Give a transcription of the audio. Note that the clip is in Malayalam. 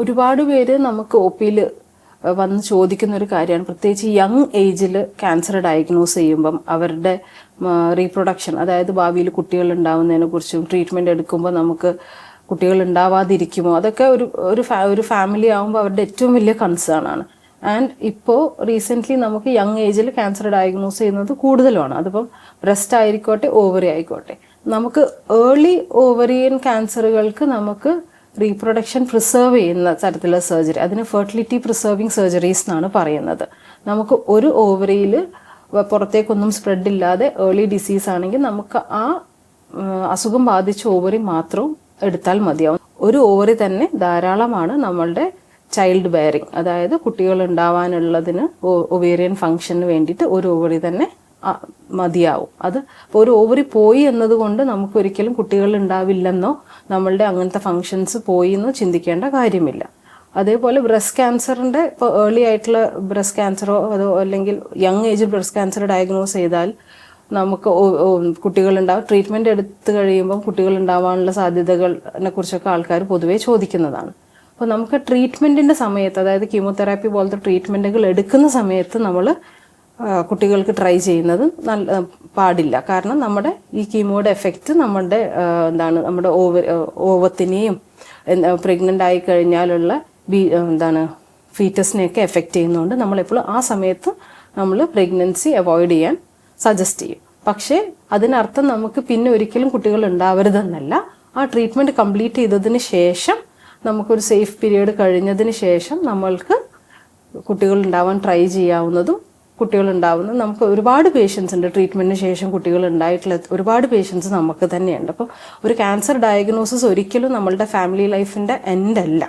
ഒരുപാട് പേര് നമുക്ക് ഒ പിയിൽ വന്ന് ചോദിക്കുന്ന ഒരു കാര്യമാണ്, പ്രത്യേകിച്ച് യങ് ഏജിൽ ക്യാൻസർ ഡയഗ്നോസ് ചെയ്യുമ്പം അവരുടെ റീപ്രൊഡക്ഷൻ, അതായത് ഭാവിയിൽ കുട്ടികൾ ഉണ്ടാവുന്നതിനെ കുറിച്ചും ട്രീറ്റ്മെൻറ്റ് എടുക്കുമ്പോൾ നമുക്ക് കുട്ടികൾ ഉണ്ടാവാതിരിക്കുമോ, അതൊക്കെ ഒരു ഫാമിലി ആകുമ്പോൾ അവരുടെ ഏറ്റവും വലിയ കൺസേൺ ആണ്. ആൻഡ് ഇപ്പോൾ റീസെൻ്റ്ലി നമുക്ക് യങ് ഏജിൽ ക്യാൻസർ ഡയഗ്നോസ് ചെയ്യുന്നത് കൂടുതലുമാണ്. അതിപ്പം ബ്രസ്റ്റ് ആയിക്കോട്ടെ, ഓവറി ആയിക്കോട്ടെ. നമുക്ക് ഏർലി ഓവറിയൻ ക്യാൻസറുകൾക്ക് നമുക്ക് റീപ്രൊഡക്ഷൻ പ്രിസർവ് ചെയ്യുന്ന തരത്തിലുള്ള സർജറി, അതിന് ഫെർട്ടിലിറ്റി പ്രിസർവിങ് സർജറീസ് എന്നാണ് പറയുന്നത്. നമുക്ക് ഒരു ഓവറിയിൽ പുറത്തേക്കൊന്നും സ്പ്രെഡ് ഇല്ലാതെ ഏർലി ഡിസീസ് ആണെങ്കിൽ നമുക്ക് ആ അസുഖം ബാധിച്ച ഓവറി മാത്രവും എടുത്താൽ മതിയാവും. ഒരു ഓവറി തന്നെ ധാരാളമാണ് നമ്മളുടെ ചൈൽഡ് ബെയറിങ്, അതായത് കുട്ടികൾ ഉണ്ടാവാനുള്ളതിന് ഒവേറിയൻ ഫംഗ്ഷന് വേണ്ടിയിട്ട് ഒരു ഓവറി തന്നെ മതിയാവും. അത് ഒരു ഓവറി പോയി എന്നതുകൊണ്ട് നമുക്ക് ഒരിക്കലും കുട്ടികൾ ഉണ്ടാവില്ലെന്നോ നമ്മളുടെ അങ്ങനത്തെ ഫങ്ഷൻസ് പോയി എന്നോ ചിന്തിക്കേണ്ട കാര്യമില്ല. അതേപോലെ ബ്രസ്റ്റ് ക്യാൻസറിൻ്റെ ഇപ്പോൾ ഏർലി ആയിട്ടുള്ള ബ്രസ്റ്റ് ക്യാൻസറോ അതോ അല്ലെങ്കിൽ യങ് ഏജിൽ ബ്രസ്റ്റ് ക്യാൻസർ ഡയഗ്നോസ് ചെയ്താൽ നമുക്ക് കുട്ടികളുണ്ടാവും, ട്രീറ്റ്മെൻറ്റ് എടുത്തു കഴിയുമ്പം കുട്ടികൾ ഉണ്ടാവാനുള്ള സാധ്യതകളെ കുറിച്ചൊക്കെ ആൾക്കാർ പൊതുവേ ചോദിക്കുന്നതാണ്. അപ്പോൾ നമുക്ക് ട്രീറ്റ്മെൻറ്റിൻ്റെ സമയത്ത്, അതായത് കീമോതെറാപ്പി പോലത്തെ ട്രീറ്റ്മെൻറ്റുകൾ എടുക്കുന്ന സമയത്ത് നമ്മൾ കുട്ടികൾക്ക് ട്രൈ ചെയ്യുന്നത് പാടില്ല. കാരണം നമ്മുടെ ഈ കീമോയുടെ എഫക്റ്റ് നമ്മുടെ നമ്മുടെ ഓവത്തിനെയും പ്രഗ്നൻ്റ് ആയി കഴിഞ്ഞാലുള്ള ഫീറ്റസിനെയൊക്കെ എഫക്റ്റ് ചെയ്യുന്നതുകൊണ്ട് നമ്മളെപ്പോഴും ആ സമയത്ത് നമ്മൾ പ്രഗ്നൻസി അവോയ്ഡ് ചെയ്യാൻ സജസ്റ്റ് ചെയ്യും. പക്ഷേ അതിനർത്ഥം നമുക്ക് പിന്നെ ഒരിക്കലും കുട്ടികൾ ഉണ്ടാവരുതെന്നല്ല. ആ ട്രീറ്റ്മെൻറ്റ് കംപ്ലീറ്റ് ചെയ്തതിന് ശേഷം, നമുക്കൊരു സേഫ് പീരീഡ് കഴിഞ്ഞതിന് ശേഷം നമ്മൾക്ക് കുട്ടികൾ ഉണ്ടാവാൻ ട്രൈ ചെയ്യാവുന്നതും കുട്ടികളുണ്ടാവുന്നത് നമുക്ക് ഒരുപാട് പേഷ്യൻസ് ഉണ്ട്. ട്രീറ്റ്മെൻറ്റിന് ശേഷം കുട്ടികൾ ഉണ്ടായിട്ടുള്ള ഒരുപാട് പേഷ്യൻസ് നമുക്ക് തന്നെയുണ്ട്. അപ്പോൾ ഒരു ക്യാൻസർ ഡയഗ്നോസിസ് ഒരിക്കലും നമ്മളുടെ ഫാമിലി ലൈഫിൻ്റെ എൻഡ് അല്ല.